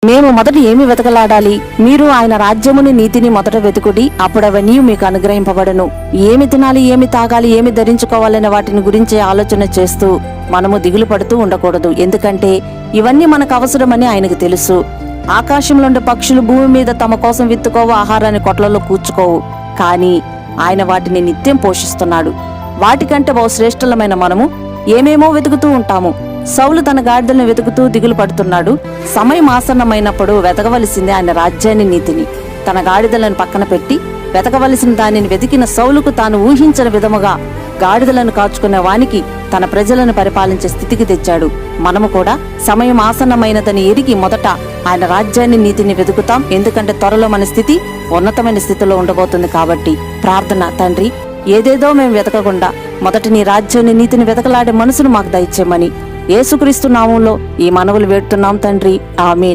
మేము మొదట ఏమి వెతకలాడాలి? మీరు ఆయన రాజ్యముని నీతిని మొదట వెతుకుడి, అప్పుడవన్నీ మీకు అనుగ్రహింపబడను. ఏమి తినాలి, ఏమి తాగాలి, ఏమి ధరించుకోవాలనే వాటిని గురించి ఆలోచన చేస్తూ మనము దిగులు పడుతూ ఉండకూడదు. ఎందుకంటే ఇవన్నీ మనకు అవసరమని ఆయనకు తెలుసు. ఆకాశంలోని పక్షులు భూమి మీద తమ కోసం విత్తుకోవు, ఆహారాన్ని కొట్లలో కూర్చుకోవు, కానీ ఆయన వాటిని నిత్యం పోషిస్తున్నాడు. వాటికంటే బహుశ్రేష్ఠలమైన మనము ఏమేమో వెతుకుతూ ఉంటాము. సౌలు తన గాడిదలను వెతుకుతూ దిగులు పడుతున్నాడు. సమయం ఆసన్నమైనప్పుడు వెతకవలసింది ఆయన రాజ్యాన్ని, నీతిని. తన గాడిదలను పక్కన పెట్టి వెతకవలసిన దానిని వెతికిన సౌలుకు తాను ఊహించిన విధముగా గాడిదలను కాచుకునే వానికి తన ప్రజలను పరిపాలించే స్థితికి తెచ్చాడు. మనము కూడా సమయం ఆసన్నమైనదని ఎరిగి మొదట ఆయన రాజ్యాన్ని, నీతిని వెతుకుతాం. ఎందుకంటే త్వరలో మన స్థితి ఉన్నతమైన స్థితిలో ఉండబోతుంది. కాబట్టి ప్రార్థన, తండ్రి, ఏదేదో మేము వెతకకుండా మొదట నీ రాజ్యాన్ని, నీతిని వెతకలాడే మనసును మాకు దయచేయమని యేసుక్రీస్తు నామంలో ఈ మనవులు వేడుతున్నాం తండ్రి. ఆమేన్.